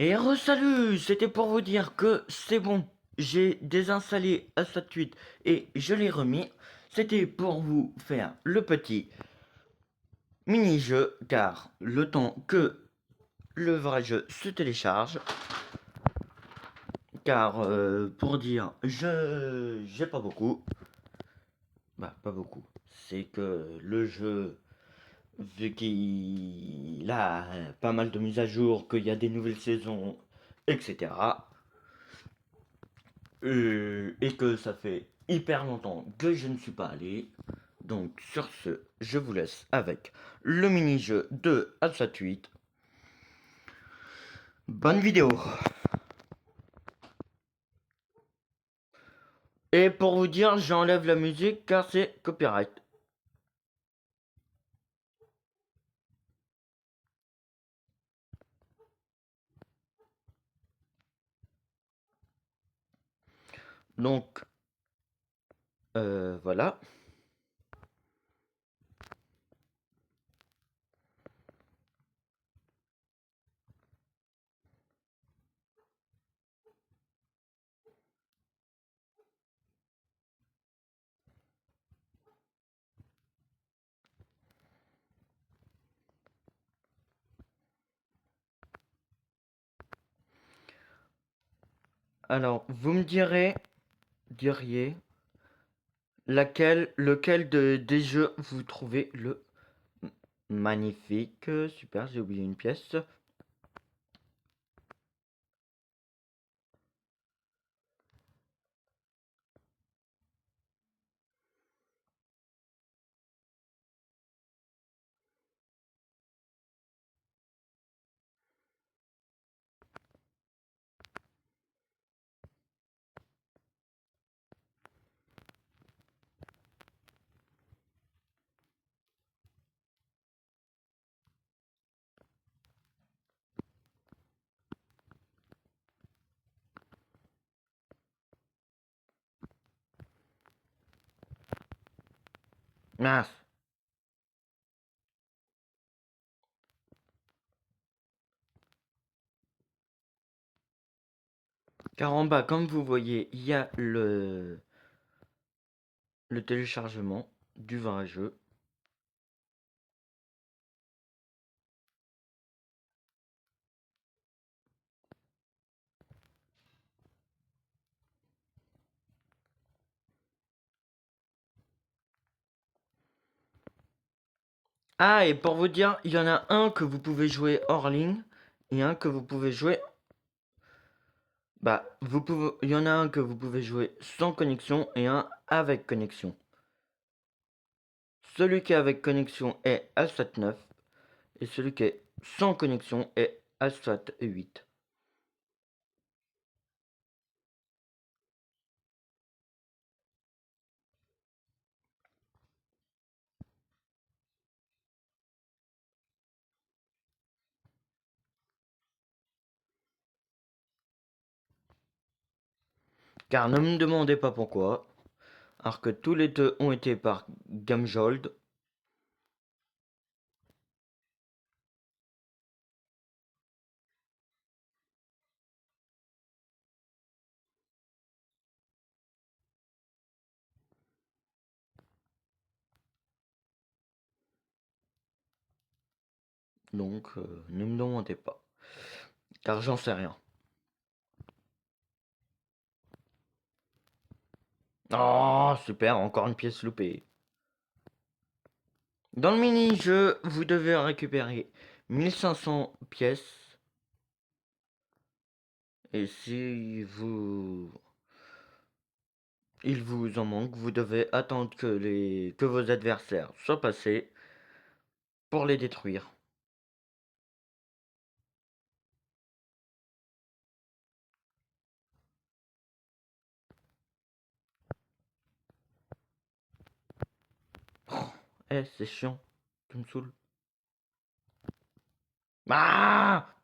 Et re-salut, c'était pour vous dire que c'est bon, j'ai désinstallé Asphalt 8 et je l'ai remis. C'était pour vous faire le petit mini-jeu, car le temps que le vrai jeu se télécharge, car pour dire je j'ai pas beaucoup, bah pas beaucoup, c'est que le jeu, vu qu'il a pas mal de mises à jour, qu'il y a des nouvelles saisons, etc. Et que ça fait hyper longtemps que je ne suis pas allé. Donc sur ce, je vous laisse avec le mini-jeu de Asphalt 8. Bonne vidéo. Et pour vous dire, j'enlève la musique car c'est copyright. Donc voilà. Alors vous me diriez lequel des jeux vous trouvez le magnifique. Super, j'ai oublié une pièce. Mince. Car en bas, comme vous voyez, il y a le téléchargement du vrai jeu. Ah, et pour vous dire, il y en a un que vous pouvez jouer hors ligne et un que vous pouvez jouer. Bah, il y en a un que vous pouvez jouer sans connexion et un avec connexion. Celui qui est avec connexion est Asphalt 9 et celui qui est sans connexion est Asphalt 8. Car ne me demandez pas pourquoi, alors que tous les deux ont été par Gamjold. Donc, ne me demandez pas. Car j'en sais rien. Oh, super, encore une pièce loupée. Dans le mini-jeu, vous devez récupérer 1500 pièces. Et si il vous en manque, vous devez attendre que vos adversaires soient passés pour les détruire. C'est chiant. Tu me saoules. Ah!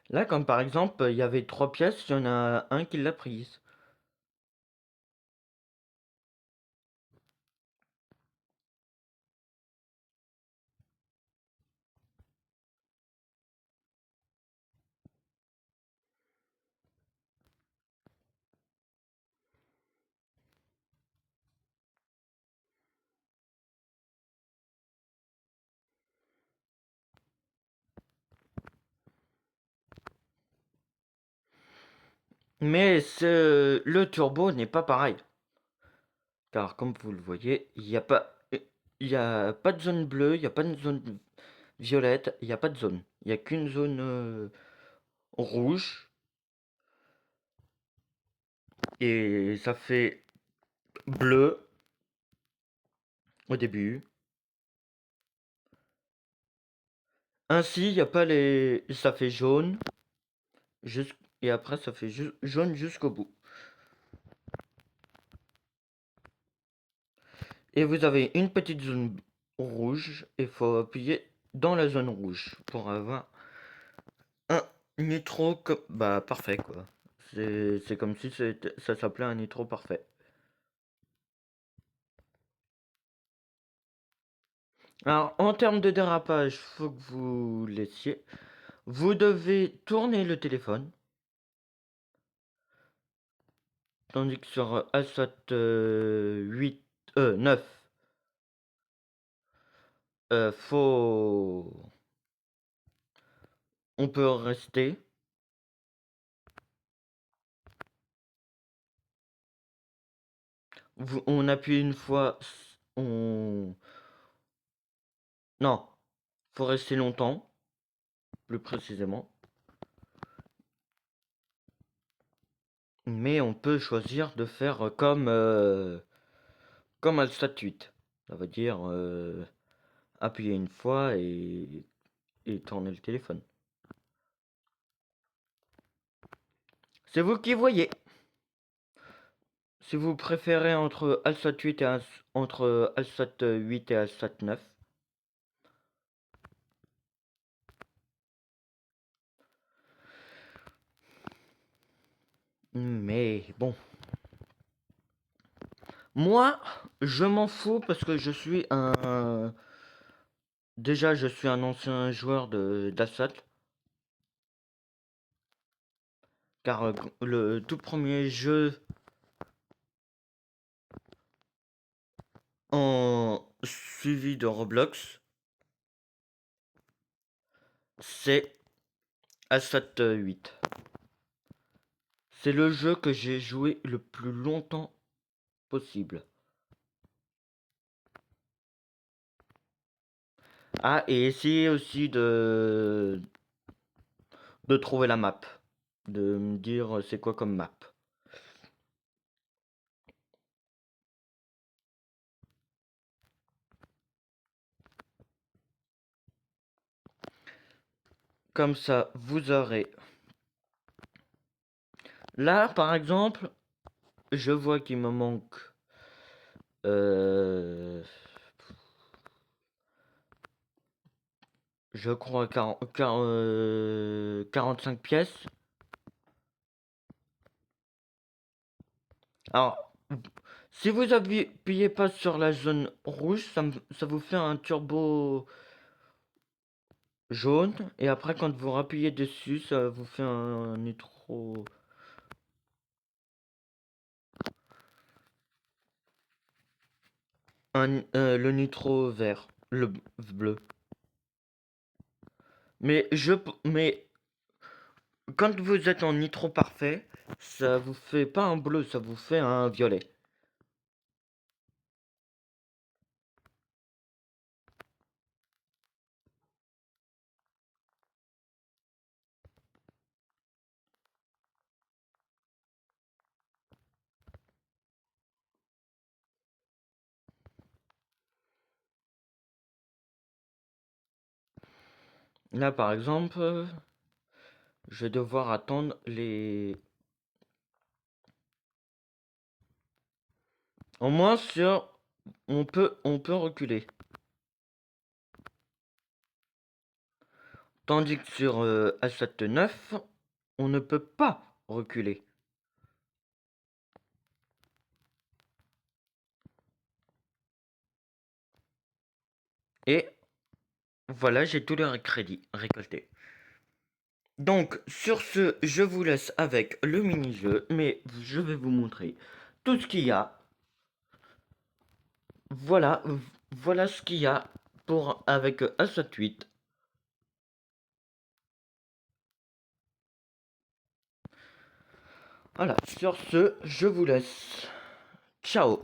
Là, comme par exemple, il y avait trois pièces, il y en a un qui l'a prise. Mais le turbo n'est pas pareil. Car comme vous le voyez, il y a pas de zone bleue, il n'y a pas de zone violette, il n'y a pas de zone. Il n'y a qu'une zone rouge. Et ça fait bleu au début. Ainsi, il n'y a pas les... Ça fait jaune. Et après, ça fait jaune jusqu'au bout. Et vous avez une petite zone rouge. Il faut appuyer dans la zone rouge pour avoir un nitro bah, parfait, quoi. C'est comme si ça s'appelait un nitro parfait. Alors, en termes de dérapage, faut que vous laissiez. Vous devez tourner le téléphone. Tandis que sur Alsat 9, faut... On peut rester. On appuie une fois. On... Non, faut rester longtemps. Plus précisément. Mais on peut choisir de faire comme Alsat 8. Ça veut dire appuyer une fois et tourner le téléphone. C'est vous qui voyez. Si vous préférez entre Alsat 8 et entre Alsat 8 et Alsat 9. Mais bon. Moi, je m'en fous parce que je suis un... Déjà, je suis un ancien joueur d'Alsat. Car le tout premier jeu en suivi de Roblox, c'est Alsat 8. C'est le jeu que j'ai joué le plus longtemps possible. Ah, et essayer aussi de trouver la map. De me dire c'est quoi comme map. Comme ça, vous aurez... Là, par exemple, je vois qu'il me manque... je crois 45 pièces. Alors, si vous appuyez pas sur la zone rouge, ça vous fait un turbo jaune. Et après, quand vous rappuyez dessus, ça vous fait un nitro... le nitro vert. Le bleu. Mais quand vous êtes en nitro parfait, ça vous fait pas un bleu, ça vous fait un violet. Là, par exemple, je vais devoir attendre les... Au moins sur... on peut reculer. Tandis que sur Asset 9, on ne peut pas reculer. Et voilà, j'ai tous les crédits récoltés. Donc, sur ce, je vous laisse avec le mini-jeu, mais je vais vous montrer tout ce qu'il y a. Voilà, voilà ce qu'il y a pour avec Asset 8. Voilà, sur ce, je vous laisse. Ciao.